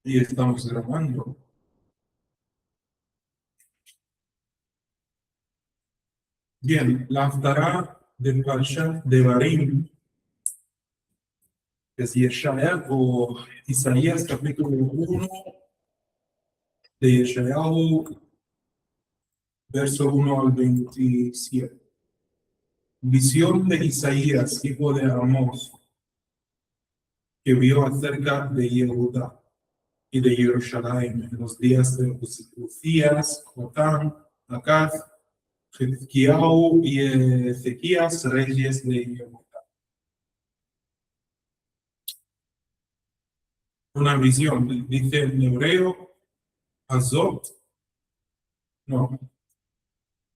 Y estamos grabando. Bien, la Haftará del Parshat de Barim es Yeshayahu, Isaías capítulo 1 de Yeshayahu, verso 1 al 27. Visión de Isaías, hijo de Amós, que vio acerca de Yehudá y de Jerusalén en los días de Uzías, Jotam, Acaz, Hizkiyahu y Ezequías, reyes de Yehudá. Una visión, dice en hebreo, Azot, no,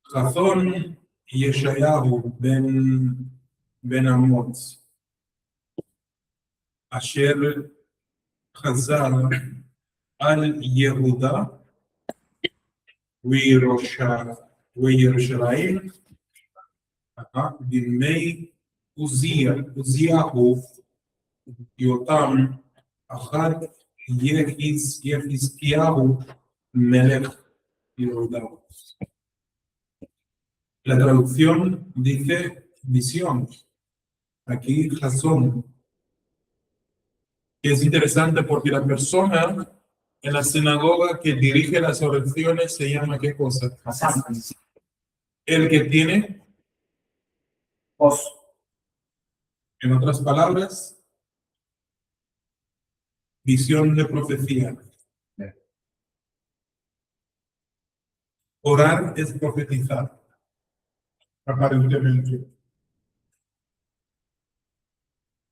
Jazón Yeshayahu ben Amós, Asher Chazar al Yehuda וירושלים, בימי עוזיהו, יותם, אחת יחזקיהו מלך Yehuda. La traducción dice visión, aquí Jazón, que es interesante porque la persona en la sinagoga que dirige las oraciones se llama ¿qué cosa? El que tiene voz. En otras palabras, visión de profecía. Orar es profetizar, aparentemente.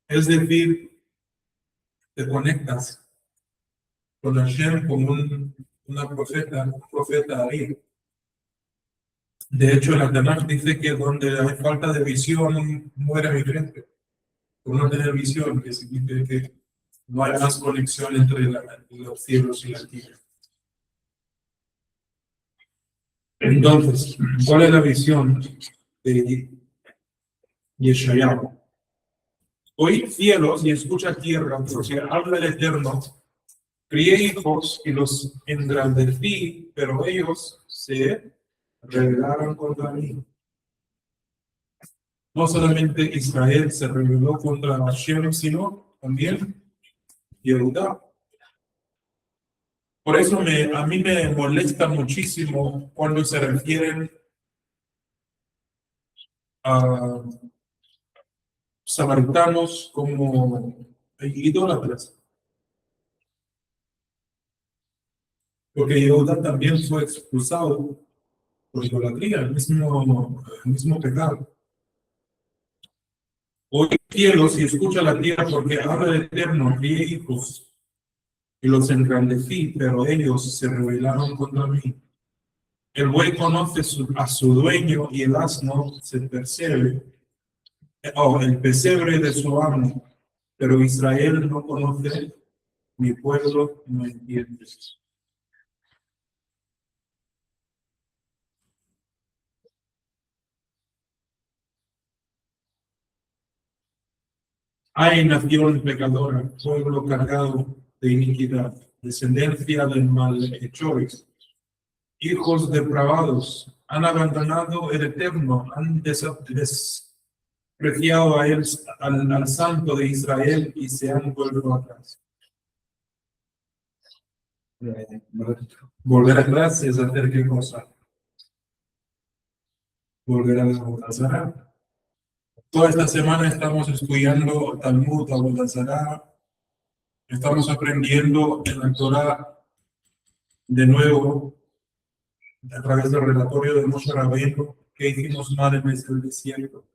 Es decir, te conectas con Hashem como un profeta ahí. De hecho, la Tanakh dice que donde hay falta de visión, muere mi gente. Por no tener visión, que significa que no hay más conexión entre los cielos y la tierra. Entonces, ¿cuál es la visión de Yeshayahu? Oí cielos y escucha tierra, porque habla el Eterno. Crié hijos y los engrandecí, pero ellos se rebelaron contra mí. No solamente Israel se rebeló contra Hashem, sino también Yehudá. Por eso a mí me molesta muchísimo cuando se refieren a samaritanos como idólatras. Porque Yehudá también fue expulsado por idolatría, el mismo pecado. Oye cielos y escucha la tierra, porque habla el Eterno, crié hijos y los engrandecí, pero ellos se rebelaron contra mí. El buey conoce a su dueño y el asno se percibe, el pesebre de su amo, pero Israel no conoce, mi pueblo no entiende. Hay nación pecadora, pueblo cargado de iniquidad, descendencia del malhechores, hijos depravados, han abandonado el Eterno, han despreciado a él, al Santo de Israel y se han vuelto atrás. Volver atrás es hacer qué cosa? Volver a desmontar. Toda esta semana estamos estudiando Talmud, Avodah Zará. Estamos aprendiendo en la Torah de nuevo a través del relatorio de Moshe Rabbeinu que hicimos mal en el desierto.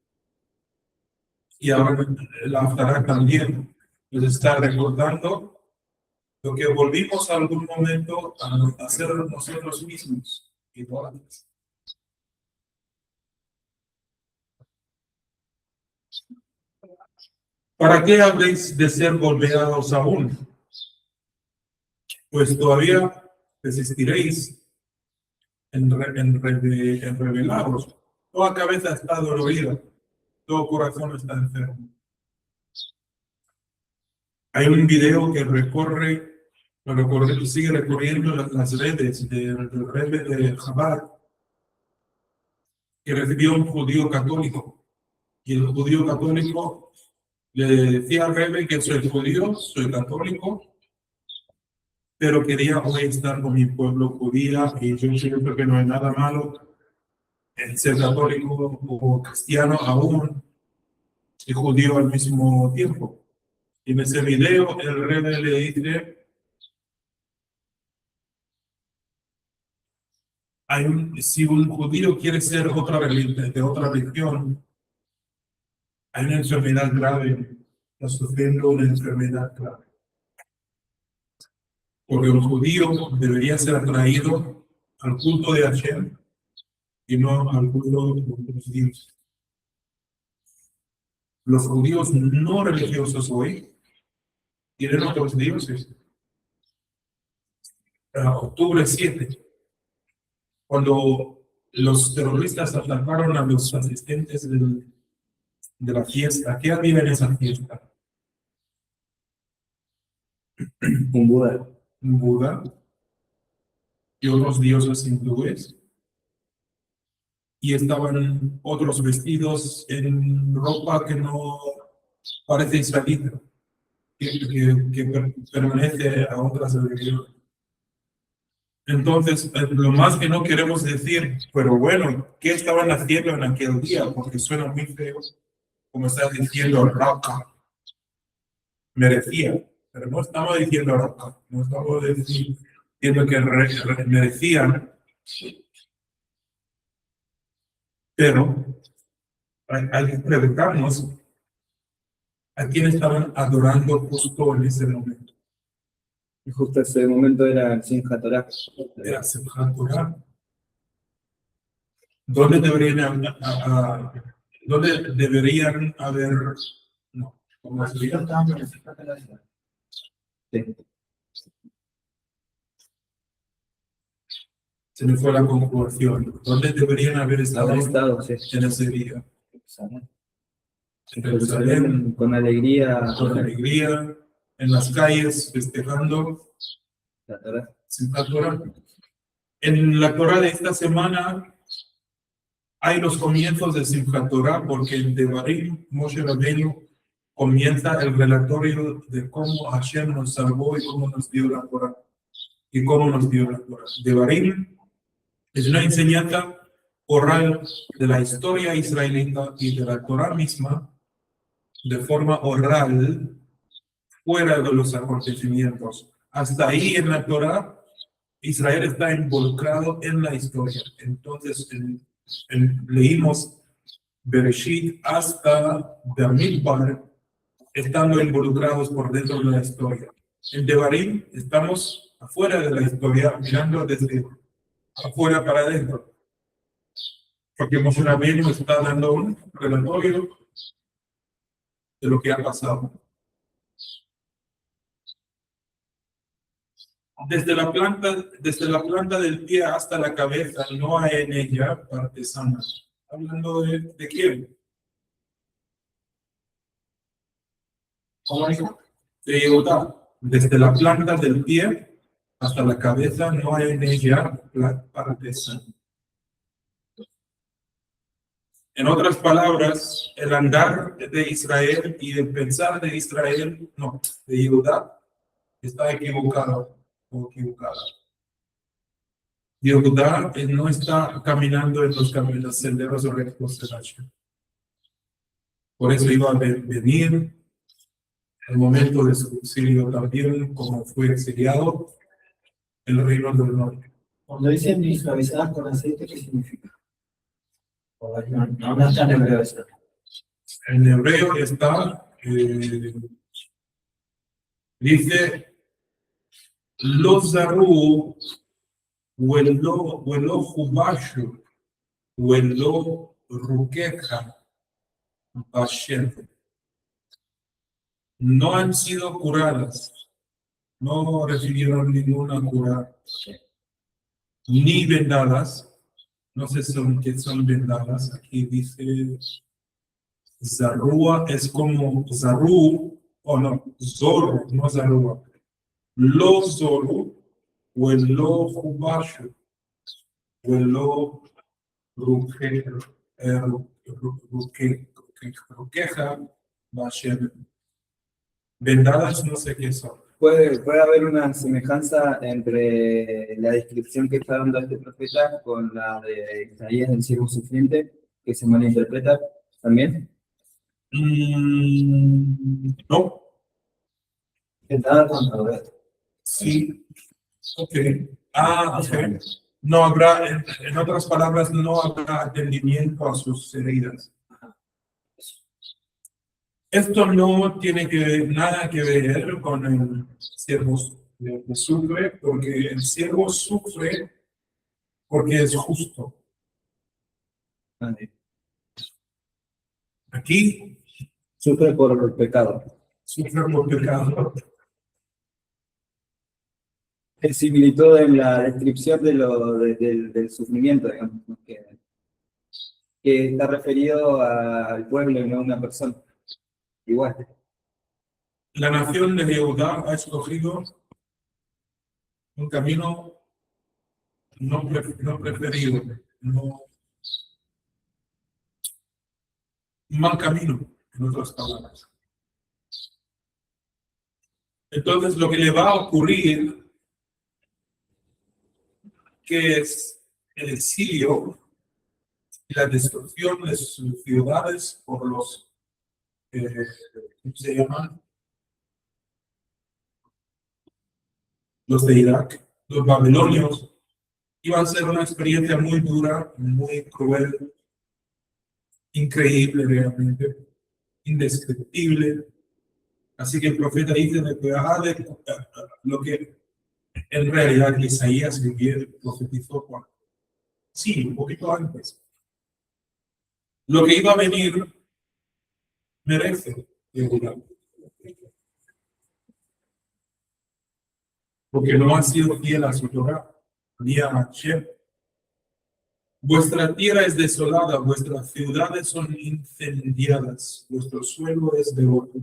Y ahora la Haftará también nos está recordando lo que volvimos a algún momento a hacer nosotros mismos. Idólatras. ¿Para qué habléis de ser golpeados aún? Pues todavía resistiréis en rebelaros. Toda cabeza está dolorida, todo corazón está enfermo. Hay un video que recorre pero sigue recorriendo las redes del rebbe de Chabad, que recibió un judío católico. Y el judío católico le decía al rebbe que soy judío, soy católico, pero quería hoy estar con mi pueblo judía, y yo siento que no hay nada malo en ser católico o cristiano aún y judío al mismo tiempo. Y en ese video el rebbe le dice, si un judío quiere ser de otra religión, hay una enfermedad grave, está sufriendo una enfermedad grave. Porque un judío debería ser atraído al culto de Hashem y no al culto de otros dioses. Los judíos no religiosos hoy tienen otros dioses. Octubre 7, cuando los terroristas atacaron a los asistentes de la fiesta, ¿qué había en esa fiesta? Un Buda. Un Buda y otros dioses hindúes. Y estaban otros vestidos en ropa que no parece israelita, que pertenece a otras religiones. Entonces, lo más que no queremos decir, pero bueno, ¿qué estaban haciendo en aquel día? Porque suena muy feo, como estás diciendo, Raka, merecía, pero no estamos diciendo Raka, no estamos diciendo que merecían, pero hay que preguntarnos a quién estaban adorando justo en ese momento. Y justo ese momento era el Simchat Torah. Era Simchat Torah. ¿Dónde deberían haber? No, ¿cómo sería? Sí. Se me fue la conjugación. ¿Dónde deberían haber estado Sí. en ese día? En Jerusalén, con alegría. Con alegría, en las calles, festejando La Torah. Simchat Torah. En la Torah de esta semana hay los comienzos de Simchat Torah, porque en Devarim, Moshe Rabbeinu comienza el relatorio de cómo Hashem nos salvó y cómo nos dio la Torah. Devarim es una enseñanza oral de la historia israelita y de la Torah misma, de forma oral, fuera de los acontecimientos. Hasta ahí en la Torah, Israel está involucrado en la historia. Entonces, leímos Bereshit hasta Bamidbar, estando involucrados por dentro de la historia. En Devarim estamos afuera de la historia, mirando desde afuera para adentro. Porque Moshe Rabbeinu está dando un relatorio de lo que ha pasado. Desde la planta del pie hasta la cabeza no hay en ella parte sana. ¿Hablando de quién? ¿Cómo dijo? De Yehudá. Desde la planta del pie hasta la cabeza no hay en ella parte sana. En otras palabras, el andar de Israel y el pensar de Israel, no, de Yehudá, está equivocado o equivocada. Yehudá no está caminando en los caminos senderos rectos de Hashem. Por eso iba a venir el momento de su exilio también, como fue exiliado el reino del norte. Cuando dicen suavizadas con aceite, ¿qué significa? No está en hebreo esto. En hebreo está, dice, los zarú, huelo jubashu, huelo ruqueja, bashem. No han sido curadas, no recibieron ninguna cura, ni vendadas. No sé qué son vendadas. Aquí dice Zarúa, es como Zarú, o no, Zorro, no Zarúa. lo solo, o el lo jubashu, o el lo ruqueja, Bashem. Vendadas no sé qué son. Puede haber una semejanza entre la descripción que está dando este profeta con la de Isaías del siervo sufriente, que se malinterpreta también. No, Nada contra ver. sí, ok. Ok. No habrá, en otras palabras, no habrá atendimiento a sus heridas. Esto no tiene nada que ver con el siervo que sufre, porque el siervo sufre porque es justo. Aquí Sufre por el pecado. sufre por pecado. Es similitud en la descripción del sufrimiento, digamos, ¿no? Que está referido al pueblo y no a una persona. Igual. La nación de Jehudá ha escogido un camino no preferido, un mal camino, en otras palabras. Entonces, lo que le va a ocurrir, que es el exilio y la destrucción de sus ciudades por los, ¿cómo se llaman? Los de Irak, los babilonios, iba a ser una experiencia muy dura, muy cruel, increíble realmente, indescriptible. Así que el profeta dice lo que en realidad Isaías profetizó cuando. Sí, un poquito antes. Lo que iba a venir merece Yehuda. Porque no ha sido fiel a su Torah, ni a Hashem. Vuestra tierra es desolada, vuestras ciudades son incendiadas, vuestro suelo es devoto.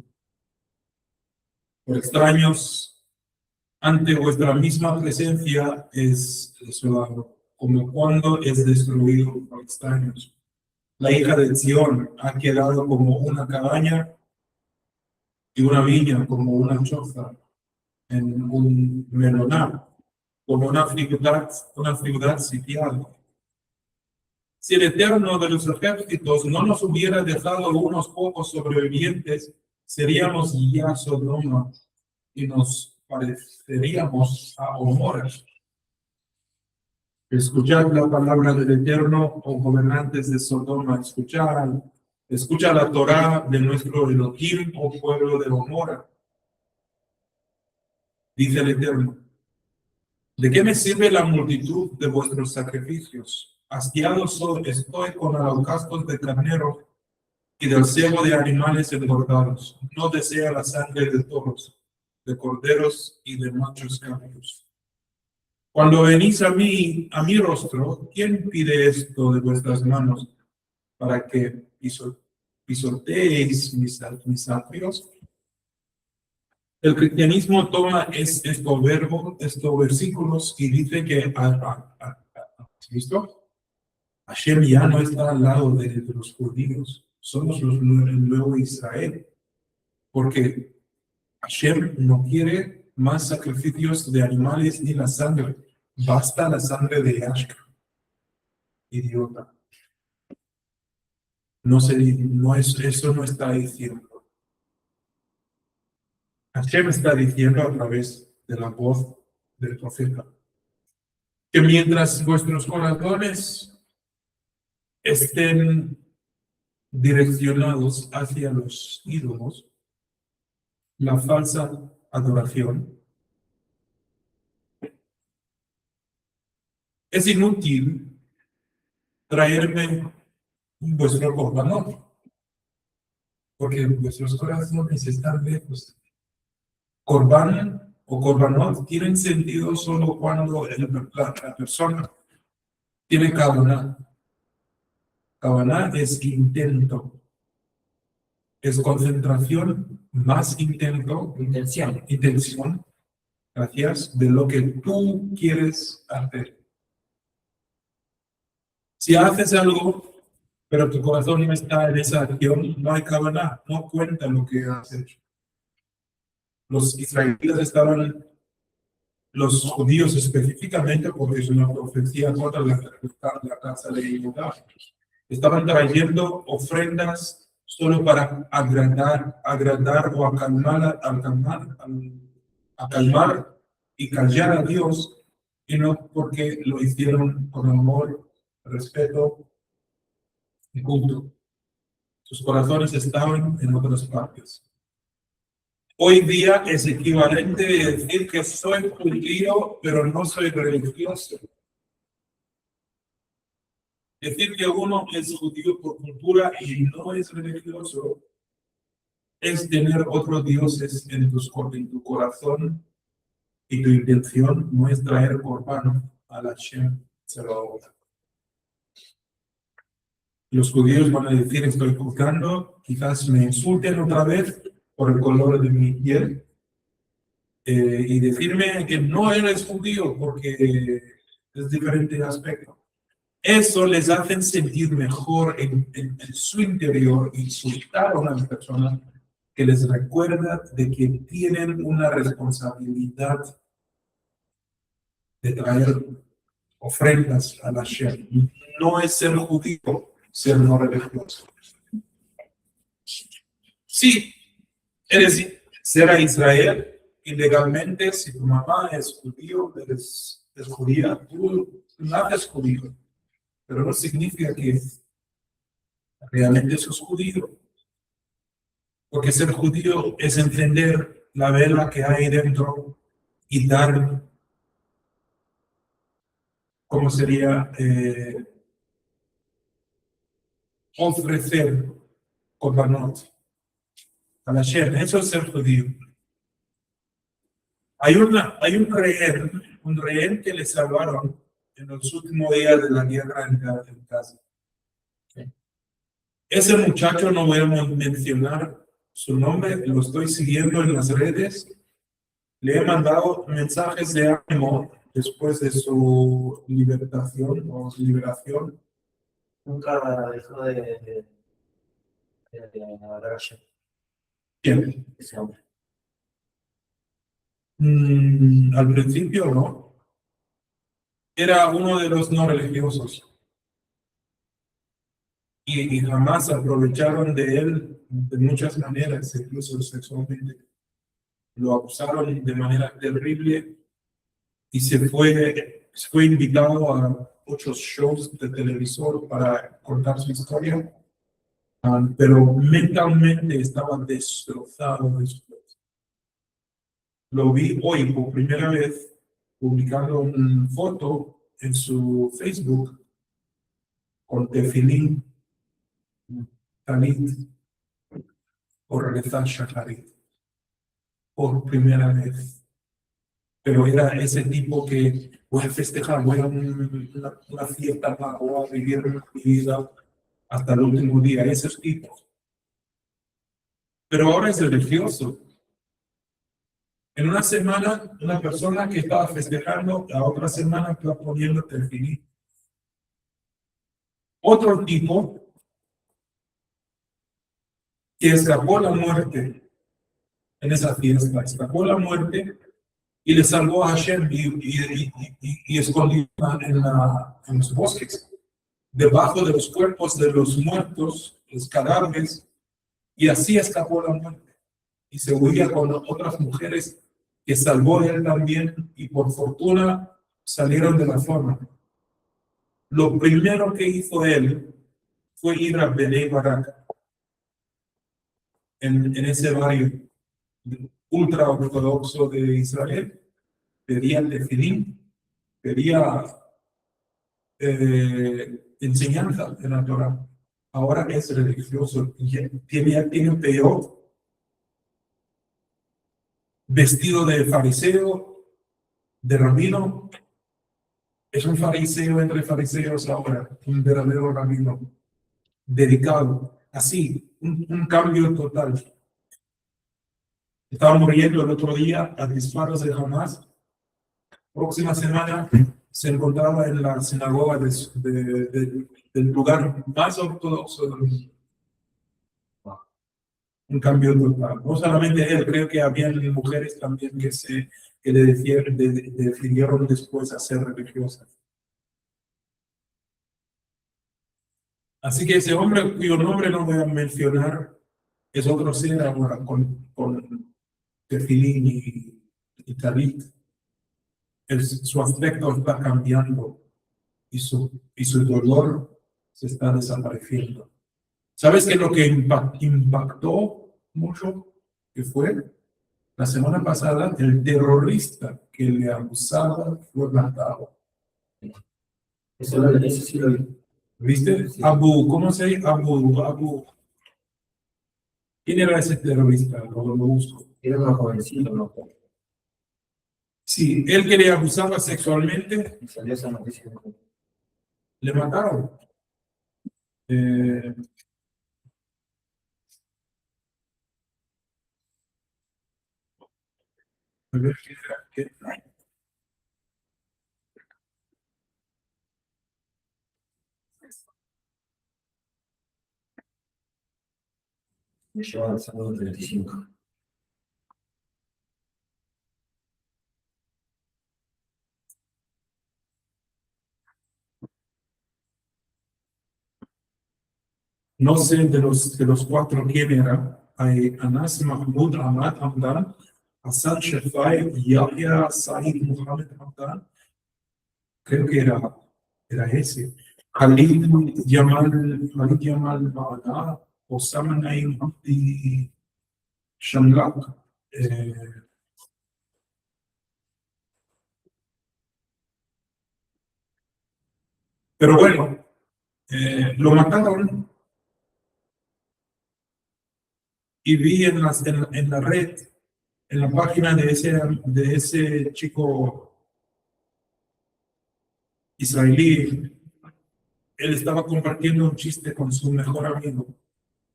Por extraños, ante vuestra misma presencia es desolado, como cuando es destruido por extraños. La hija de Sión ha quedado como una cabaña y una viña como una choza en un melonar, como una ciudad sitiada. Si el Eterno de los ejércitos no nos hubiera dejado unos pocos sobrevivientes, seríamos ya Sodoma y nos pareceríamos a Gomorra. Escuchad la palabra del Eterno, oh gobernantes de Sodoma, escucha la Torá de nuestro Elohim, oh pueblo de Gomorra. Dice el Eterno, ¿de qué me sirve la multitud de vuestros sacrificios? Hastiado estoy con holocaustos de carnero y del cebo de animales engordados. No desea la sangre de toros, de corderos y de machos cabríos. Cuando venís a mi rostro, ¿quién pide esto de vuestras manos para que pisoteéis mis atrios? El cristianismo toma estos versículos y dice que, ¿listo? Hashem ya no está al lado de los judíos, somos el nuevo Israel, porque Hashem no quiere más sacrificios de animales ni la sangre, basta la sangre de Yashka. Idiota. Eso no está diciendo. Hashem está diciendo a través de la voz del profeta que mientras vuestros corazones estén direccionados hacia los ídolos, la falsa adoración, es inútil traerme vuestro corbanot, porque vuestros corazones están lejos. Corban o corbanot tienen sentido solo cuando la persona tiene kavaná. Kavaná es intento, es concentración más intención, Gracias de lo que tú quieres hacer. Si haces algo, pero tu corazón no está en esa acción, no hay cabana, no cuenta lo que has hecho. Los israelitas estaban, los judíos específicamente, porque es una profecía contra la casa de Judá, estaban trayendo ofrendas solo para agradar o acalmar y callar a Dios, y no porque lo hicieron con amor, respeto y culto. Sus corazones estaban en otras partes. Hoy día es equivalente a decir que soy judío, pero no soy religioso. Decir que uno es judío por cultura y no es religioso es tener otros dioses en tu corazón, y tu intención no es traer Corban a la Shem. Los judíos van a decir: estoy juzgando, quizás me insulten otra vez por el color de mi piel, y decirme que no eres judío porque es diferente aspecto. Eso les hace sentir mejor en su interior, insultar a una persona que les recuerda de que tienen una responsabilidad de traer ofrendas a la Shem. No es ser judío, ser no religioso. Sí, eres ser a Israel ilegalmente. Si tu mamá es judío, es judía, tú naces judío, pero no significa que realmente sos judío, porque ser judío es entender la vela que hay dentro y dar, ¿cómo sería? Ofrecer korbanot a la Shem. Eso es ser judío. Hay un rehén que le salvaron en los últimos días de la guerra en Gaza. Ese muchacho, no voy a mencionar su nombre, lo estoy siguiendo en las redes. Le he mandado mensajes de ánimo después de su liberación. Nunca dejó de hablar ayer, ¿Quién? ese hombre. Al principio no. Era uno de los no religiosos. Y jamás aprovecharon de él de muchas maneras, incluso sexualmente. Lo abusaron de manera terrible y fue invitado a muchos shows de televisor para contar su historia, pero mentalmente estaba destrozado después. Lo vi hoy por primera vez publicando una foto en su Facebook con tefilín, talit, por rezar shacharit, por primera vez. Pero era ese tipo que voy a festejar, voy a una fiesta, voy a vivir mi vida hasta el último día, esos tipos. Pero ahora es religioso. En una semana, una persona que estaba festejando, la otra semana está poniendo tefilín. Otro tipo que escapó la muerte en esa fiesta, escapó la muerte y le salvó a Hashem y escondió en los bosques, debajo de los cuerpos de los muertos, los cadáveres, y así escapó la muerte. Y se huía con otras mujeres que salvó él también, y por fortuna salieron de la forma. Lo primero que hizo él fue ir a Bnei Barak, en ese barrio ultra ortodoxo de Israel. Pedía el tefilín, pedía enseñanza de la Torah. Ahora es religioso, tiene peor, vestido de fariseo, de rabino. Es un fariseo entre fariseos ahora, un verdadero rabino, dedicado, así, un cambio total. Estaba muriendo el otro día a disparos de Hamas. Próxima semana se encontraba en la sinagoga del lugar más ortodoxo del mundo. Un cambio total. No solamente él, creo que había mujeres también que le decidieron después a ser religiosas. Así que ese hombre, cuyo nombre no voy a mencionar, es otro ser ahora con tefilín y talit. Su aspecto está cambiando y su dolor se está desapareciendo. ¿Sabes qué es lo que impactó mucho? Que fue la semana pasada el terrorista que le abusaba fue matado. Eso sí lo vi. ¿Viste? Sí. ¿Cómo se dice? ¿Quién era ese terrorista? Lo busco. Era una jovencita, ¿no? Sí, él que le abusaba sexualmente, Y salió esa noticia. le mataron. A ver, ¿qué? Me lleva al sábado 35. No sé de los cuatro quién era. Hay Anas Mahmoud Ahmad Hamdan, Hassan Shafai, Yahya Said Mohammed Hamdan. Creo que era ese. Khalid Jamal Ma'ana, Osama Naim Abdi Shamlak. Pero bueno, lo mataron y vi en la red, en la página de ese chico israelí, él estaba compartiendo un chiste con su mejor amigo,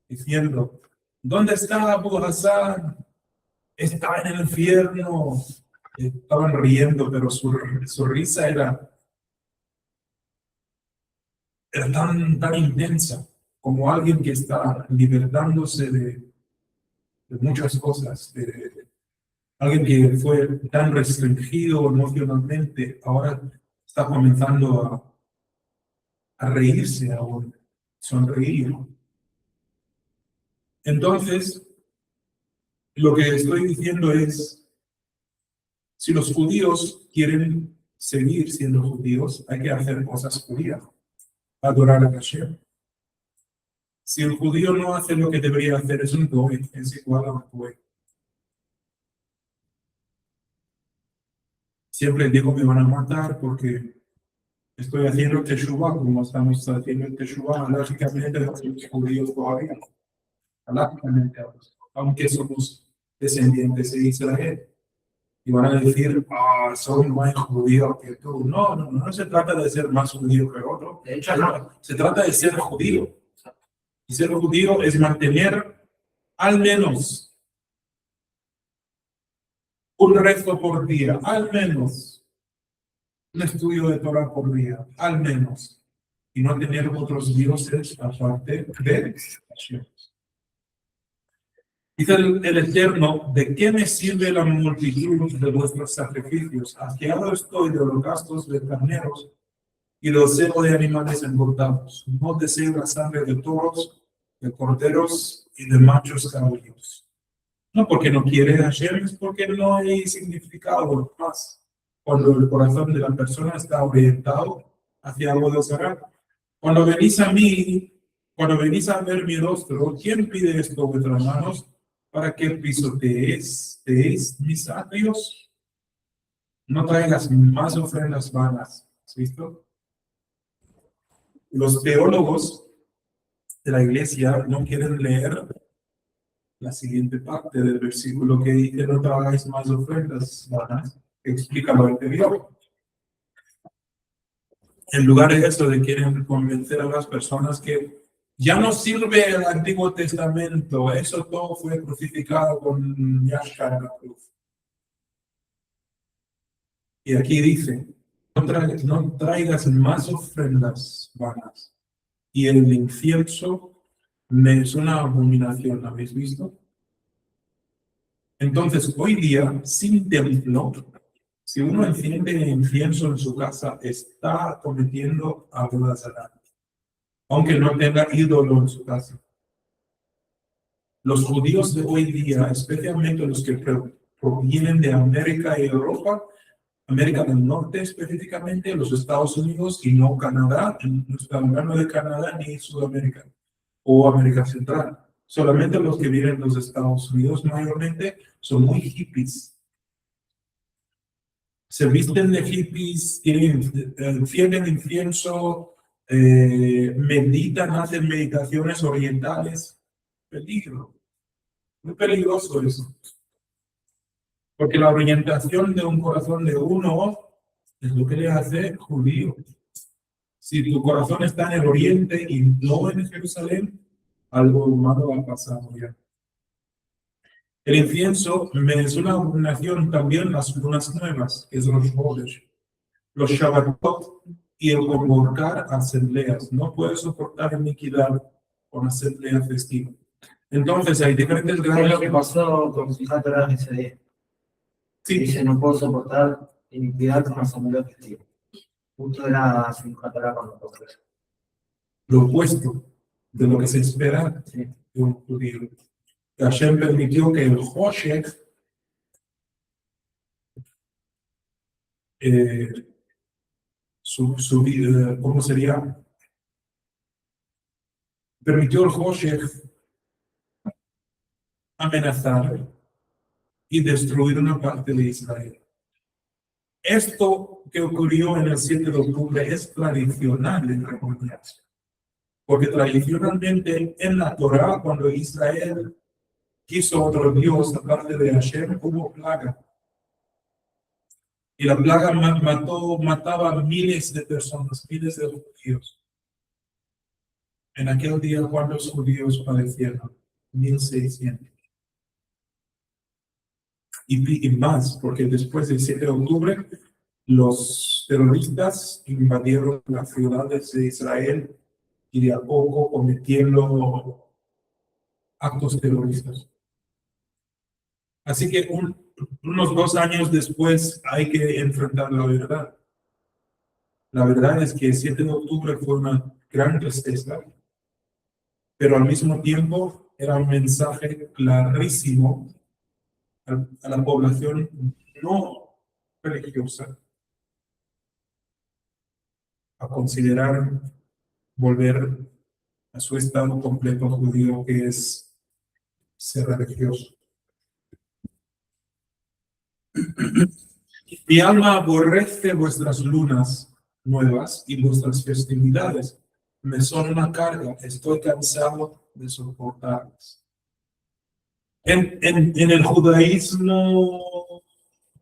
diciendo, ¿dónde está Abu Hassan? Está en el infierno. Estaban riendo, pero su risa era tan intensa, como alguien que está libertándose de muchas cosas, alguien que fue tan restringido emocionalmente, ahora está comenzando a reírse, a sonreír. Entonces, lo que estoy diciendo es, si los judíos quieren seguir siendo judíos, hay que hacer cosas judías, adorar a Hashem. Si el judío no hace lo que debería hacer, es un goy, es igual a un goy. Siempre digo me van a matar porque estoy haciendo teshuvah, como estamos haciendo teshuvah, lógicamente los judíos todavía, lógicamente, aunque somos descendientes de Israel. Y van a decir, soy más judío que tú. No se trata de ser más judío que otro. De hecho, no. Se trata de ser judío. Y ser judío es mantener al menos un rezo por día, al menos un estudio de Torah por día, al menos. Y no tener otros dioses aparte de Hashem. Dice el Eterno, ¿de qué me sirve la multitud de vuestros sacrificios? Asqueado estoy de holocaustos de carneros y de cebo de animales engordados. No deseo la sangre de toros, de corderos y de machos cabríos. No porque no quiere Hashem, es porque no hay significado más. Cuando el corazón de la persona está orientado hacia algo de sagrado. Cuando venís a mí, cuando venís a ver mi rostro, ¿quién pide esto vuestras manos? Para que pisoteéis mis atrios, no traigas más ofrendas vanas. ¿Has visto? Los teólogos de la iglesia no quieren leer la siguiente parte del versículo que dice no traigáis más ofrendas vanas, que explica lo anterior. En lugar de eso, de quieren convencer a las personas que Ya no sirve el Antiguo Testamento, eso todo fue crucificado con Yahshua en la cruz. Y aquí dice, no traigas más ofrendas vanas. Y el incienso me es una abominación, ¿lo habéis visto? Entonces, hoy día, sin templo, si uno enciende incienso en su casa, está cometiendo abominación, aunque no tenga ídolo en su casa. Los judíos de hoy día, especialmente los que provienen de América y Europa, América del Norte específicamente, los Estados Unidos y no Canadá, no está hablando de Canadá ni Sudamérica o América Central. Solamente los que viven en los Estados Unidos mayormente son muy hippies. Se visten de hippies, encienden incienso, meditan, hacen meditaciones orientales. Peligro. Muy peligroso eso. Porque la orientación de un corazón de uno es lo que le hace judío. Si tu corazón está en el oriente y no en Jerusalén, algo malo va a pasar ya. El incienso me es una abominación también las lunas nuevas, que es los Chodesh, los Shabbatot y el convocar asambleas. No puedes soportar iniquidad con asamblea festiva. Entonces hay diferentes ¿Qué es lo grados. que pasó con Simchat Torah en ese día? Sí, Dice, no puedo soportar iniquidad con asamblea festiva. Justo era Simchat Torah cuando tocó eso. lo opuesto de lo que se espera Sí. de un judío. Hashem permitió que el Hoshek ¿cómo sería? Permitió el Hoshek amenazar y destruir una parte de Israel. Esto que ocurrió en el 7 de octubre es tradicional, entre comillas, porque tradicionalmente en la Torá, cuando Israel quiso otro Dios aparte de Hashem, hubo plaga. Y la plaga mataba a miles de personas, miles de judíos. En aquel día, ¿cuántos judíos padecieron? 1,600. Y más, porque después del 7 de octubre, los terroristas invadieron las ciudades de Israel y de a poco cometiendo actos terroristas. Así que unos 2 años después hay que enfrentar la verdad. La verdad es que el 7 de octubre fue una gran tristeza, pero al mismo tiempo era un mensaje clarísimo a la población no religiosa a considerar volver a su estado completo judío, que es ser religioso. Mi alma aborrece vuestras lunas nuevas y vuestras festividades. Me son una carga, estoy cansado de soportarlas. En el judaísmo,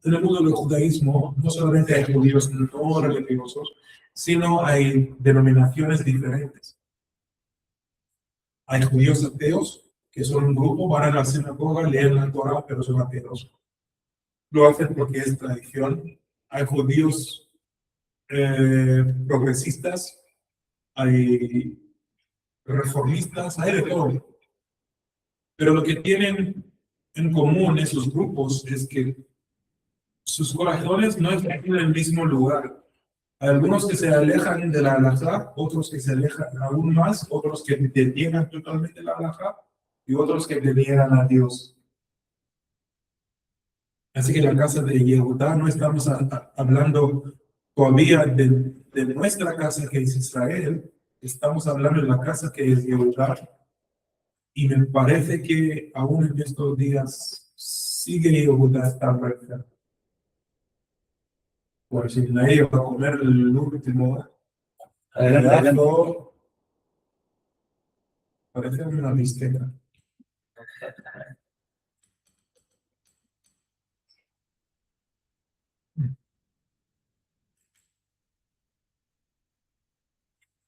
en el mundo del judaísmo, no solamente hay judíos no religiosos, sino hay denominaciones diferentes. Hay judíos ateos, que son un grupo, van a la sinagoga, leen la Torah, pero son ateos. Lo hacen porque es tradición. Hay judíos progresistas, hay reformistas, hay de todo. Pero lo que tienen en común esos grupos es que sus corazones no están en el mismo lugar. Hay algunos que se alejan de la halajá, otros que se alejan aún más, otros que deniegan totalmente la halajá y otros que deniegan a Dios. Así que en la casa de Yehudá no estamos hablando todavía de nuestra casa que es Israel, estamos hablando de la casa que es Yehudá. Y me parece que aún en estos días sigue Yehudá estar recta. Por si nadie va a comer el último pedazo, parece una bisteca.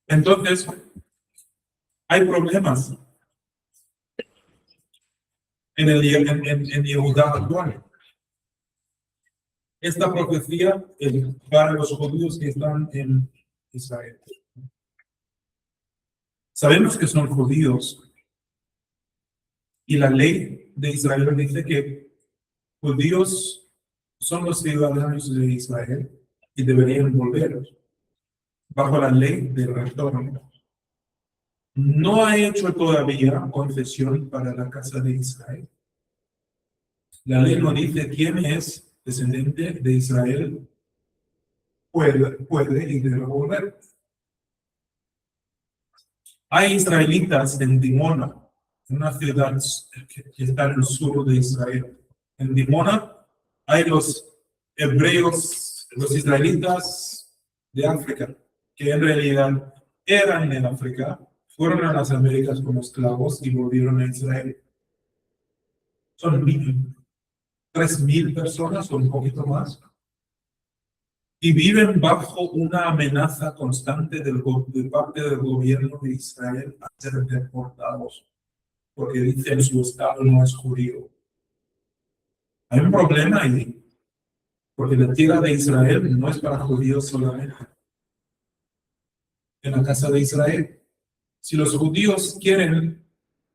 Entonces, Hay problemas en Yehudá actual. Esta profecía es para los judíos que están en Israel. Sabemos que son judíos y la ley de Israel dice que judíos son los ciudadanos de Israel y deberían volver bajo la ley del retorno. No ha hecho todavía confesión para la casa de Israel. La ley no dice quién es descendiente de Israel, puede y debe volver. Hay israelitas en Dimona, una ciudad que está en el sur de Israel. En Dimona hay los hebreos, los israelitas de África, que en realidad eran en África, fueron a las Américas como esclavos y volvieron a Israel. Son 3,000 personas o un poquito más. Y viven bajo una amenaza constante de parte del gobierno de Israel a ser deportados, porque dicen su estado no es judío. Hay un problema ahí, porque la tierra de Israel no es para judíos solamente. En la casa de Israel, si los judíos quieren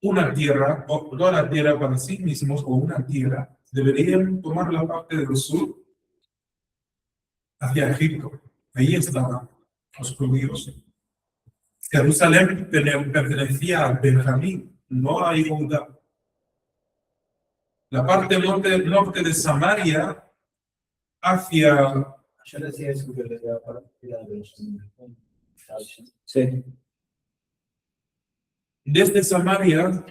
una tierra, o no la tierra para sí mismos, o una tierra, deberían tomar la parte del sur hacia Egipto. Ahí estaban los judíos. Jerusalén pertenecía a Benjamín, no a Judá. La parte norte de Samaria hacia... Yo decía eso que le da para de los Sí. Desde Samaria,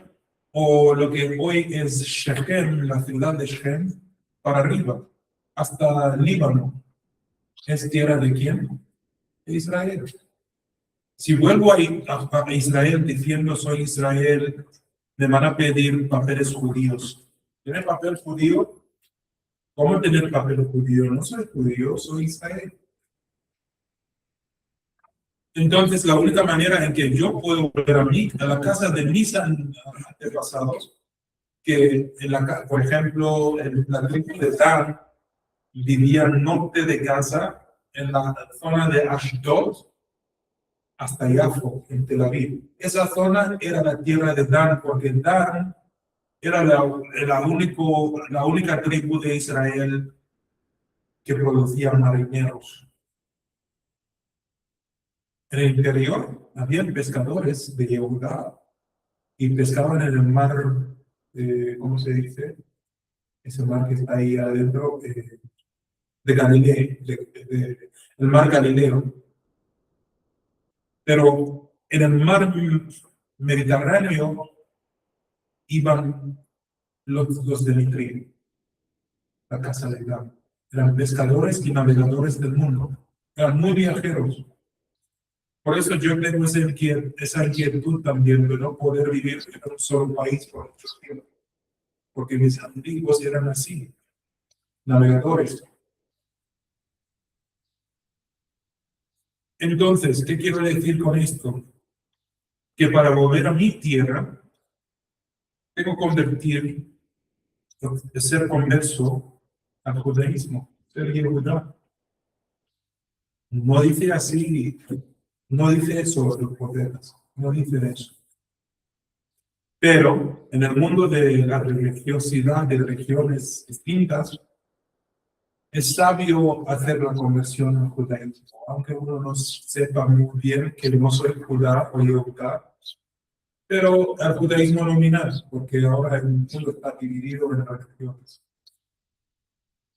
o lo que hoy es Shechem, la ciudad de Shechem, para arriba, hasta Líbano. ¿Es tierra de quién? De Israel. Si vuelvo a Israel diciendo soy Israel, me van a pedir papeles judíos. ¿Tiene papel judío? ¿Cómo tener papel judío? No soy judío, soy Israel. Entonces, la única manera en que yo puedo volver a la casa de mis antepasados, que por ejemplo, en la tribu de Dan vivía al norte de Gaza, en la zona de Ashdod, hasta Yafo, en Tel Aviv. Esa zona era la tierra de Dan, porque Dan era la única tribu de Israel que producía marineros. En el interior había pescadores de Yehudá y pescaban en el mar, ¿cómo se dice? Ese mar que está ahí adentro, de Galileo, el mar Galileo. Pero en el mar Mediterráneo iban los de mi tribu, la casa de Dan. Eran pescadores y navegadores del mundo. Eran muy viajeros. Por eso yo tengo esa inquietud también de no poder vivir en un solo país por mucho tiempo. Porque mis antiguos eran así, navegadores. Entonces, ¿qué quiero decir con esto? Que para volver a mi tierra, tengo que convertir, de ser converso al judaísmo, ser Yehudá. No dice así, no dice eso los profetas, no dice eso. Pero en el mundo de la religiosidad de religiones distintas, es sabio hacer la conversión al judaísmo, aunque uno no sepa muy bien que no soy judá o Yehudá, pero al judaísmo nominal, porque ahora el mundo está dividido en religiones,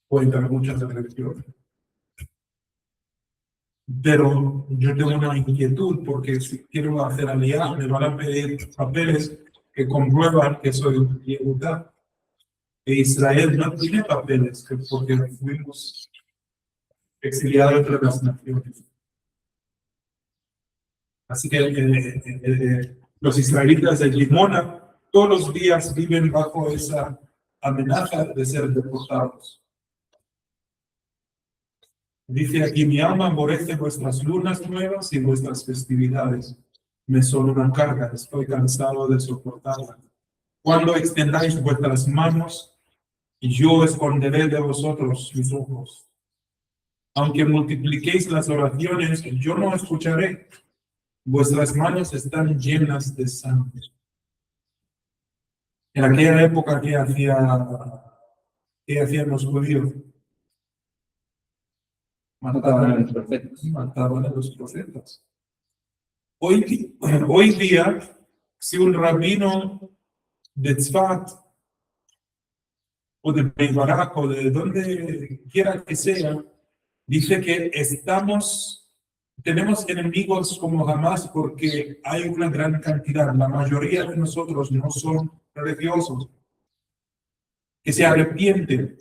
o entre muchas religiones. Pero yo tengo una inquietud, porque si quiero hacer alianza, me van a pedir papeles que comprueban que soy Yehudá. E Israel no tiene papeles, porque fuimos exiliados entre las naciones. Así que los israelitas de Dimona todos los días viven bajo esa amenaza de ser deportados. Dice aquí, mi alma aborrece vuestras lunas nuevas y vuestras festividades. me son una carga, estoy cansado de soportarla. Cuando extendáis vuestras manos, yo esconderé de vosotros mis ojos. Aunque multipliquéis las oraciones, yo no escucharé. Vuestras manos están llenas de sangre. En aquella época, ¿qué hacían los judíos? Mataban a los profetas. Mataban a los profetas. Hoy día, si un rabino de Tzfat o de Bnei Barak o de donde quiera que sea, dice que tenemos enemigos como jamás porque hay una gran cantidad, la mayoría de nosotros no son religiosos, que se arrepienten.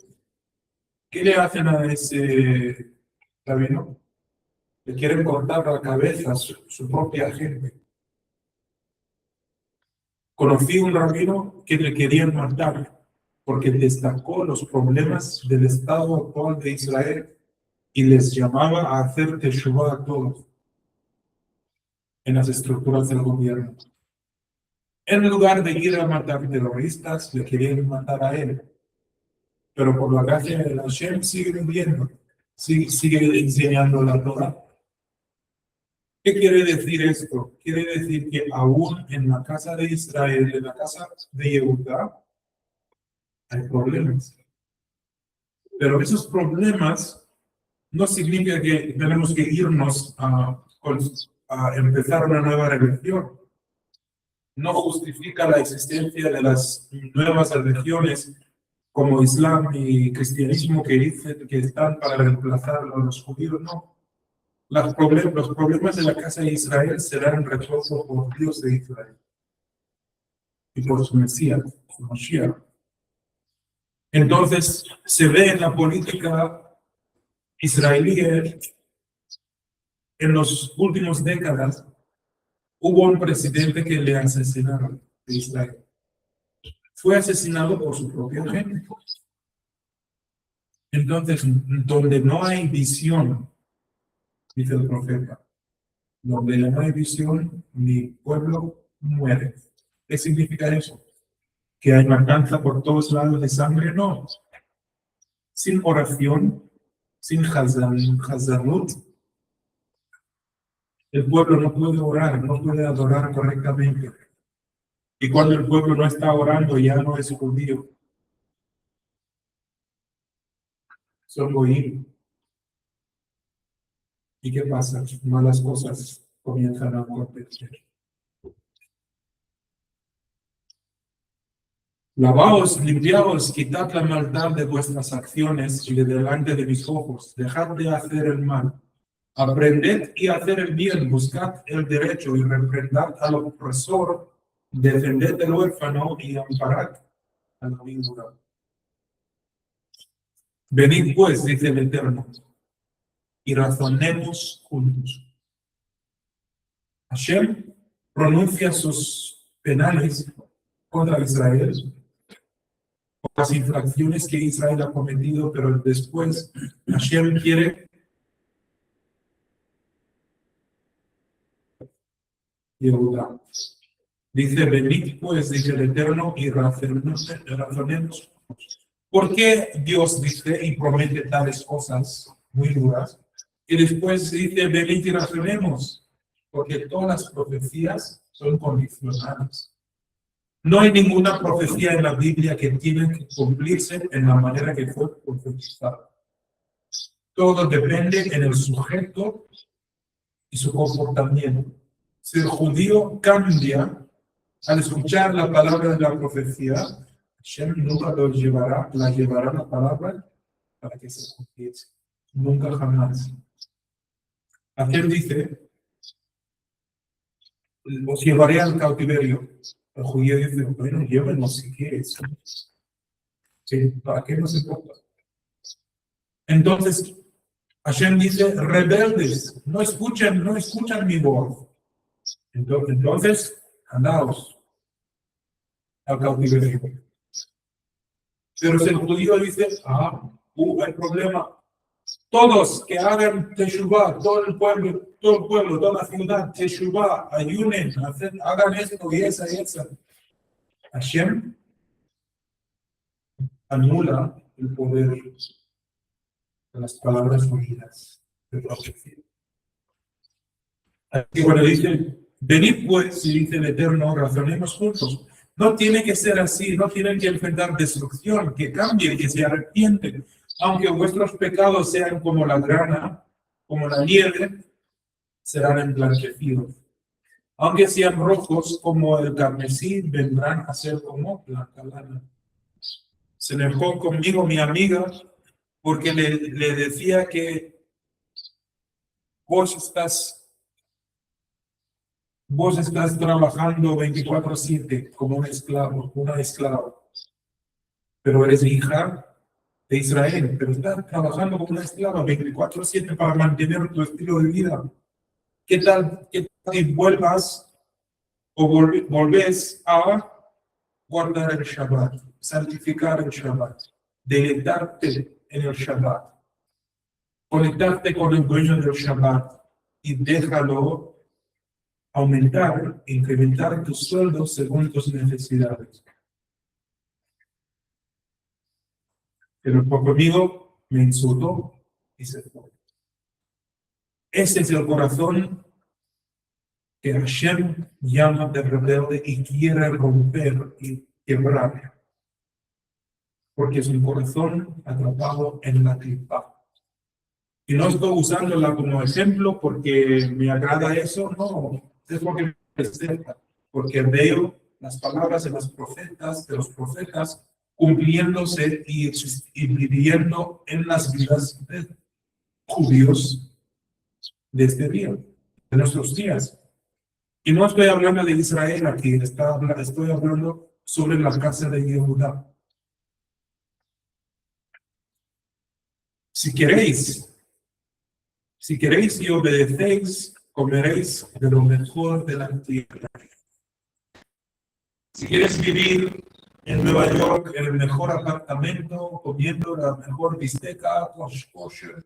¿Qué le hacen a ese rabino? Le quieren cortar la cabeza a su propia gente. Conocí un rabino que le querían matar porque destacó los problemas del Estado actual de Israel y les llamaba a hacer teshuvah a todos en las estructuras del gobierno. En lugar de ir a matar terroristas, le querían matar a él. Pero por la gracia de Hashem sigue viviendo, sigue enseñando la Torah. ¿Qué quiere decir esto? Quiere decir que aún en la casa de Israel, en la casa de Yehuda, hay problemas. Pero esos problemas no significa que tenemos que irnos a empezar una nueva religión. No justifica la existencia de las nuevas religiones como Islam y cristianismo que dicen que están para reemplazar a los judíos, no. Los problemas de la casa de Israel serán resueltos por Dios de Israel y por su Mesías, su Mashiach. Entonces, se ve en la política israelí en las últimas décadas, hubo un presidente que le asesinaron de Israel. Fue asesinado por su propia gente. Entonces, donde no hay visión, dice el profeta, donde no hay visión, mi pueblo muere. ¿Qué significa eso? ¿Que hay matanza por todos lados de sangre? No. Sin oración, sin hazanut, el pueblo no puede orar, no puede adorar correctamente. Y cuando el pueblo no está orando, ya no es judío. Son goyim. ¿Y qué pasa? Malas cosas comienzan a acontecer. Lavaos, limpiaos, quitad la maldad de vuestras acciones y de delante de mis ojos. Dejad de hacer el mal. Aprended y hacer el bien, buscad el derecho y reprendad al opresor, defended al huérfano y amparad al viuda. Venid pues, dice el Eterno, y razonemos juntos. Hashem pronuncia sus penales contra Israel por las infracciones que Israel ha cometido, pero después Hashem quiere Yehuda. Dice, venid pues, dice el Eterno, y razonemos. ¿Por qué Dios dice y promete tales cosas muy duras? Y después dice, venid y razonemos, porque todas las profecías son condicionadas. No hay ninguna profecía en la Biblia que tiene que cumplirse en la manera que fue profetizada. Todo depende en el sujeto y su comportamiento. Si el judío cambia al escuchar la palabra de la profecía, Hashem nunca la llevará la palabra para que se cumpliese. Nunca jamás. Hashem dice, os llevaré al cautiverio. El judío dice, bueno, llévenos si quieres. ¿Sí? ¿Para qué nos importa? Entonces, Hashem dice, rebeldes, no escuchan mi voz. Entonces, andaos al cautiverio. Pero si el judío dice, hay problema, Todos que hagan Teshuvah, todo el pueblo, toda la ciudad, Teshuvah, ayunen, hagan esto y esa. Hashem anula el poder de las palabras unidas de profecía. Así cuando dice, venid pues, y dice el Eterno, razonemos juntos. No tiene que ser así, no tienen que enfrentar destrucción, que cambien, que se arrepienten. Aunque vuestros pecados sean como la grana, como la nieve, serán emblanquecidos. Aunque sean rojos como el carmesí, vendrán a ser como blanca lana. Se enojó conmigo mi amiga porque le decía que vos estás trabajando 24/7 como un esclavo, una esclava. Pero eres hija de Israel, pero estás trabajando como una esclava 24/7 para mantener tu estilo de vida. ¿Qué tal si vuelvas o volvés a guardar el Shabbat, santificar el Shabbat, deleitarte en el Shabbat, conectarte con el dueño del Shabbat y déjalo aumentar, incrementar tus sueldos según tus necesidades? Pero el conmigo me insultó y se fue. Ese es el corazón que Hashem llama de rebelde y quiere romper y quebrar. Porque es un corazón atrapado en la clipa. Y no estoy usándola como ejemplo porque me agrada eso, no. Es porque me presenta. Porque veo las palabras de los profetas, cumpliéndose y viviendo en las vidas de judíos de este día, de nuestros días. Y no estoy hablando de Israel aquí, estoy hablando sobre la casa de Yehuda. Si queréis y obedecéis, comeréis de lo mejor de la tierra. Si quieres vivir en Nueva York, en el mejor apartamento, comiendo la mejor bisteca, kosher,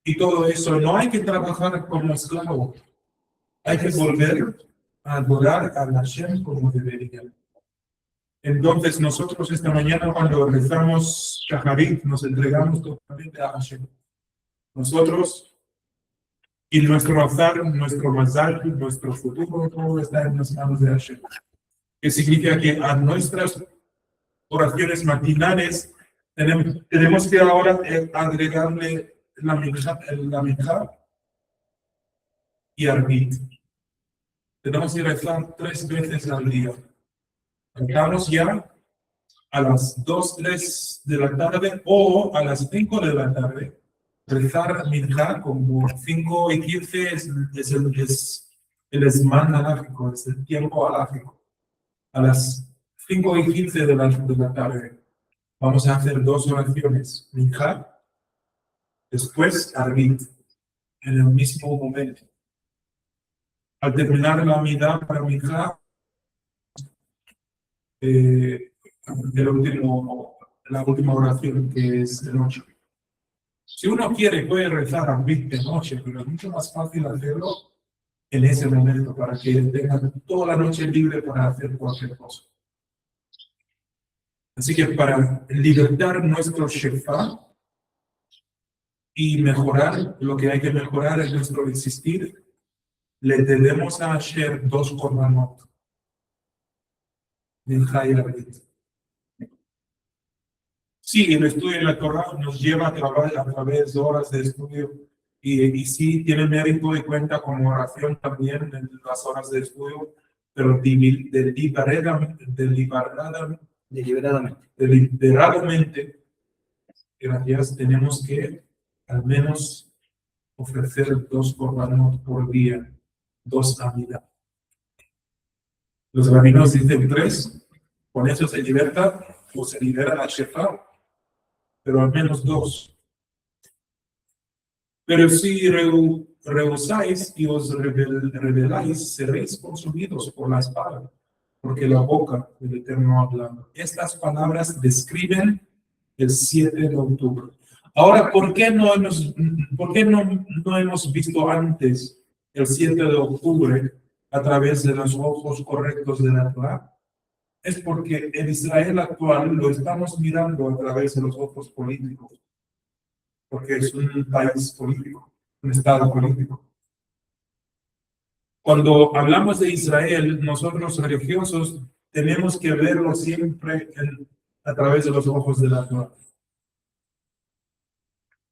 y todo eso, no hay que trabajar como esclavo. Hay que volver a adorar a Hashem como debería. Entonces nosotros esta mañana cuando rezamos Shacharit nos entregamos totalmente a Hashem. Nosotros y nuestro azar, nuestro mazal, nuestro futuro, todo está en las manos de Hashem. Que significa que a nuestras oraciones matinales tenemos que ahora agregarle la minjá y arbit. Tenemos que rezar 3 veces al día. Rezamos ya a las 2, 3 de la tarde o a las 5 de la tarde. Rezar minjá como 5:15 es el esman alágico, es el tiempo alágico. A las 5:15 de la tarde vamos a hacer 2 oraciones, minjá, después arbit, en el mismo momento. Al terminar la midá para minjá, la última oración que es de noche. Si uno quiere, puede rezar arbit de noche, pero es mucho más fácil hacerlo en ese momento para que tengan toda la noche libre para hacer cualquier cosa. Así que para libertar nuestro shefá y mejorar lo que hay que mejorar en nuestro existir, le debemos a Hashem 2 korbanot. Minjá y arbit. Sí, el estudio de la Torah nos lleva a través de horas de estudio y sí tiene mérito y cuenta como oración también en las horas de estudio, pero deliberadamente, gracias, tenemos que al menos ofrecer 2 korbanot por día, 2 amidas. Los rabinos dicen 3, con eso se liberta o se libera la shefá, pero al menos 2. Pero si rehusáis y os rebeláis, seréis consumidos por la espada, porque la boca del Eterno hablando. Estas palabras describen el 7 de octubre. Ahora, por qué no hemos visto antes el 7 de octubre a través de los ojos correctos de la Torá? Es porque el Israel actual lo estamos mirando a través de los ojos políticos, porque es un país político, un estado político. Cuando hablamos de Israel, nosotros religiosos tenemos que verlo siempre a través de los ojos de la Torá.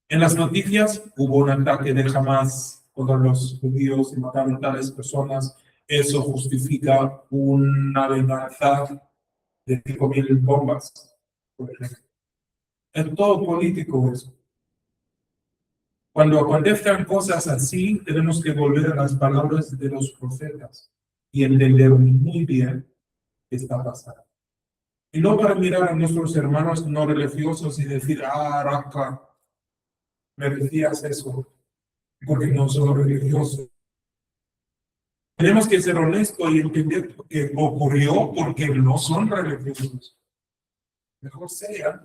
En las noticias hubo un ataque de Hamas contra los judíos y mataron tales personas. Eso justifica una venganza de 5.000 bombas, por ejemplo. Es todo político eso. Cuando acontezcan cosas así, tenemos que volver a las palabras de los profetas y entender muy bien qué está pasando. Y no para mirar a nuestros hermanos no religiosos y decir, Rafa, merecías eso, porque no soy religioso. Tenemos que ser honestos y entender que ocurrió porque no son religiosos. Mejor sea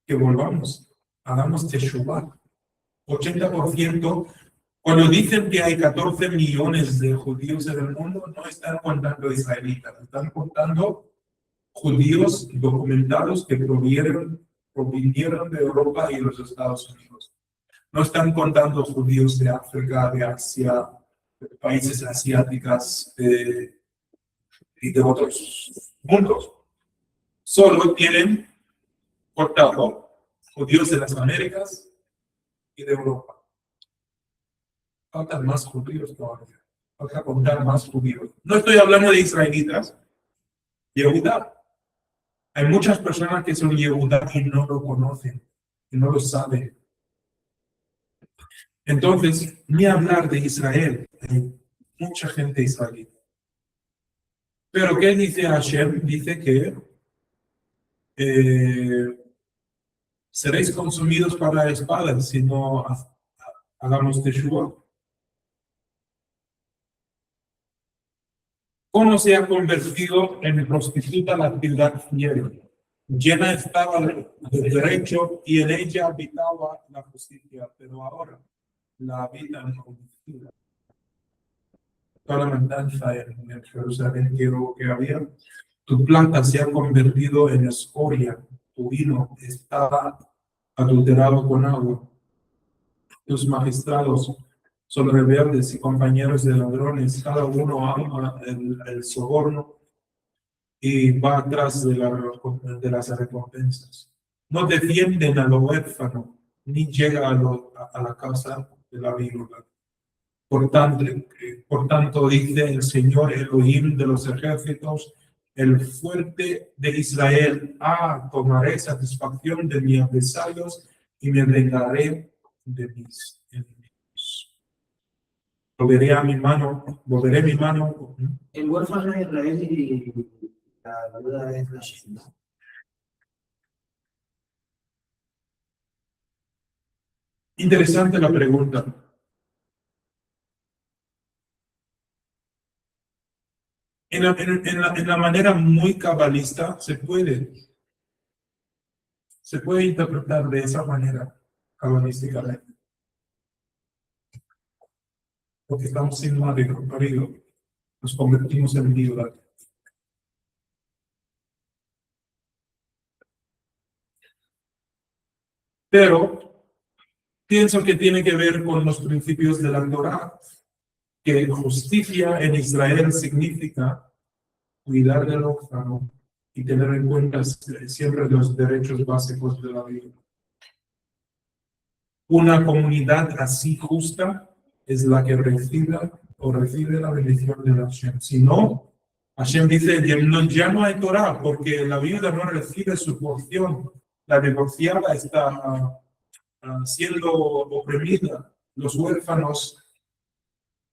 que volvamos, hagamos teshuvah. 80%, cuando dicen que hay 14 millones de judíos en el mundo, no están contando israelitas, están contando judíos documentados que provinieron de Europa y los Estados Unidos. No están contando judíos de África, de Asia, de países asiáticos y de otros mundos. Solo tienen contado judíos de las Américas y de Europa. Faltan más judíos todavía. Falta contar más judíos. No estoy hablando de israelitas. Yehudá. Hay muchas personas que son Yehudá y no lo conocen, y no lo saben. Entonces, ni hablar de Israel. Hay mucha gente israelita. Pero ¿qué dice Hashem? Dice que seréis consumidos para la espada si no hagamos teshuvah. ¿Cómo se ha convertido en prostituta la ciudad fiel? Llena estaba de derecho y en ella habitaba la justicia, pero ahora la habitan homicida. Toda la matanza en Jerusalén que había, tu plata se ha convertido en escoria, tu vino está adulterado con agua. Tus magistrados son rebeldes y compañeros de ladrones, cada uno ama el soborno y va atrás de las recompensas. No defienden a lo huérfano, ni llega a la casa de la viuda. Por tanto, dice el Señor Elohim de los ejércitos, el fuerte de Israel, tomaré satisfacción de mis adversarios y me vengaré de mis enemigos. Volveré mi mano. El huérfano de Israel y la viuda es la Shekinah. Interesante la pregunta. En la manera muy cabalista se puede interpretar de esa manera cabalísticamente. Porque estamos sin marido, nos convertimos en viuda. Pero pienso que tiene que ver con los principios de la Torá, que justicia en Israel significa cuidar del órfano y tener en cuenta siempre los derechos básicos de la vida. Una comunidad así justa es la que recibe la bendición de Hashem. Si no, Hashem dice, ya no hay Torah, porque la viuda no recibe su porción, la divorciada está siendo oprimida, los huérfanos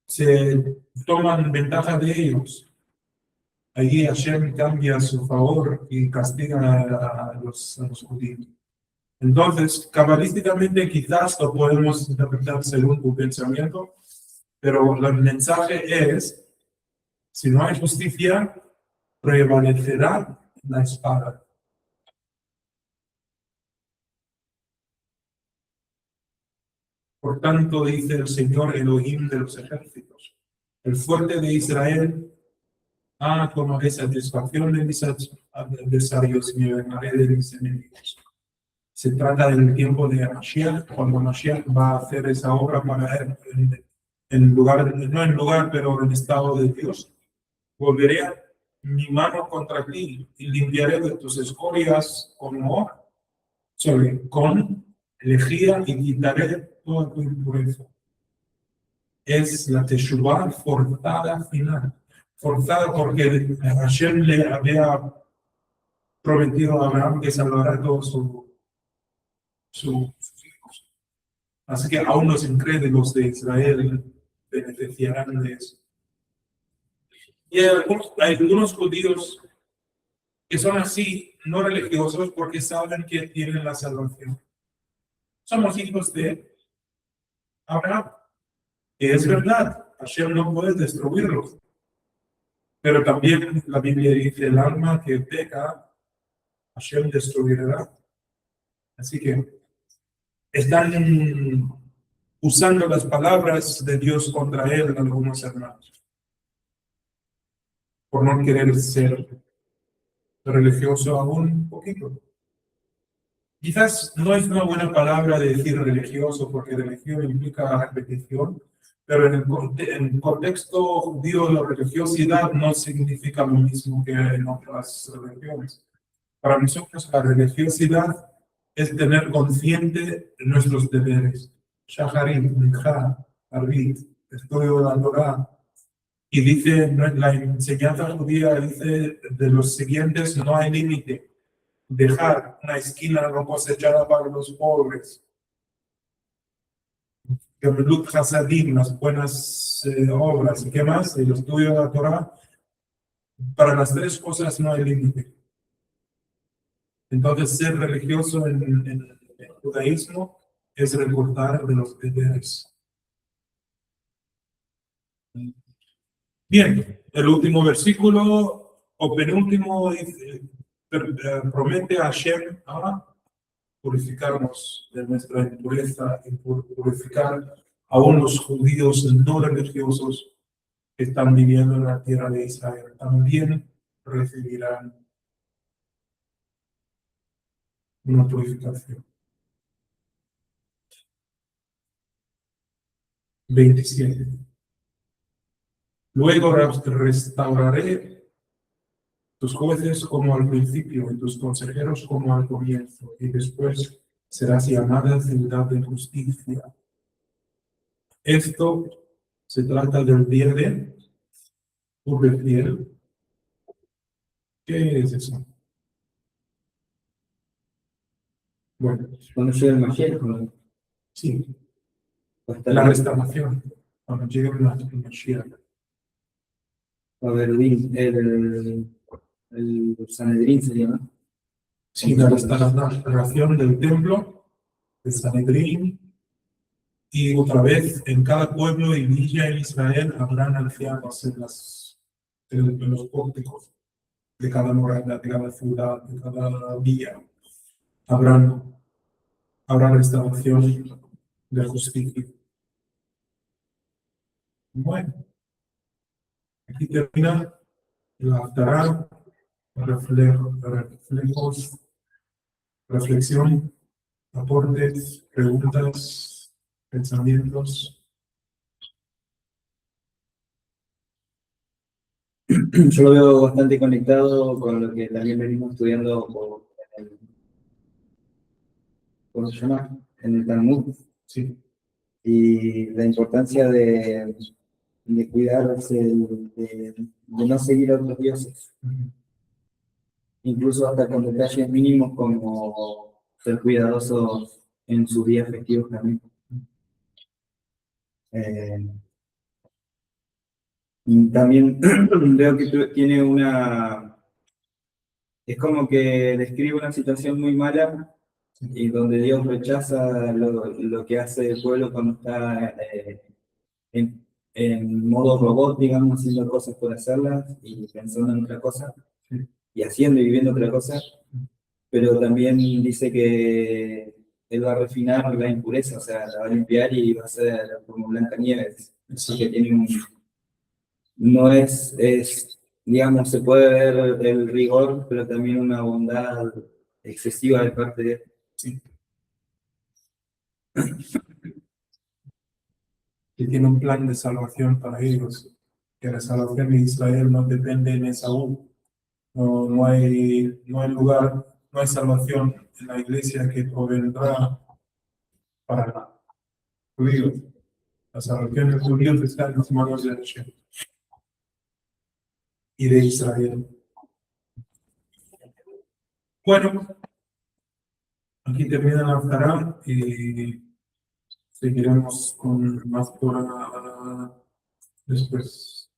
se toman ventaja de ellos. Allí Hashem cambia a su favor y castiga a los judíos. Entonces, cabalísticamente quizás lo podemos interpretar según tu pensamiento, pero el mensaje es, si no hay justicia, prevalecerá la espada. Por tanto, dice el Señor Elohim de los ejércitos, el fuerte de Israel, tomaré satisfacción de mis adversarios y me vengaré de mis enemigos. Se trata del tiempo de Mashiach, cuando Mashiach va a hacer esa obra para él, en lugar, no en lugar, pero en estado de Dios. Volveré mi mano contra ti y limpiaré de tus escorias con lejía y quitaré toda tu impureza. Es la Teshuvah forzada final. Forzada porque Hashem le había prometido a Abraham que salvará a todos sus hijos. Así que aún los incrédulos de Israel beneficiarán de eso. Y hay algunos judíos que son así, no religiosos, porque saben que tienen la salvación. Somos hijos de Abraham. Y es verdad, Hashem no puede destruirlos. Pero también la Biblia dice, el alma que peca, Hashem destruirá. Así que están usando las palabras de Dios contra él algunos hermanos, por no querer ser religioso aún un poquito. Quizás no es una buena palabra de decir religioso, porque religión implica repetición, pero en el contexto judío la religiosidad no significa lo mismo que en otras religiones. Para nosotros la religiosidad es tener consciente nuestros deberes. Shacharit, Mincha, Arvit, estudio de la Torah. Y dice, la enseñanza judía dice de los siguientes, no hay límite. Dejar una esquina no cosechada para los pobres. Gemilut Hasadim, las buenas obras. ¿Y qué más? El estudio de la Torah. Para las tres cosas no hay límite. Entonces, ser religioso en el judaísmo es recordar de los deberes. Bien, el último versículo, o penúltimo, promete a Hashem a purificarnos de nuestra impureza y purificar aún los judíos no religiosos que están viviendo en la tierra de Israel. También recibirán una purificación. 27. Luego restauraré tus jueces como al principio y tus consejeros como al comienzo, y después serás llamada ciudad de justicia. Esto se trata del día de Urbefiel. ¿Qué es eso? Bueno, Cuando llegue el Mashiach, ¿no? sí, Va a estar la restauración, cuando llegue el Mashiach. va a haber el Sanedrín, sería, ¿no? Sí, la restauración del templo de Sanedrín. Y otra vez, en cada pueblo y villa en Israel habrán ancianos en los pórticos de cada morada, de cada ciudad, de cada villa. Habrá restauración de justicia. Bueno, aquí termina la Haftará, reflejos, reflexión, aportes, preguntas, pensamientos. Yo lo veo bastante conectado con lo que también venimos estudiando ¿cómo se llama? En el Talmud. Sí. Y la importancia de cuidarse, de no seguir a otros dioses. Incluso hasta con detalles mínimos como ser cuidadosos en sus días festivos también. Y también veo que tiene es como que describe una situación muy mala y donde Dios rechaza lo que hace el pueblo cuando está en modo robot, digamos, haciendo cosas por hacerlas y pensando en otra cosa, y haciendo y viviendo otra cosa, pero también dice que Él va a refinar la impureza, o sea, la va a limpiar y va a ser como Blancanieves. Eso que tiene un... No digamos, se puede ver el rigor, pero también una bondad excesiva de parte de él. Sí. Que tiene un plan de salvación para ellos, que la salvación de Israel no depende de Esaú. No hay lugar, no hay salvación en la iglesia que provendrá para judíos. La salvación de los judíos está en las manos de Hashem y de Israel. Bueno, aquí termina la Aftará y seguiremos con más Torah después.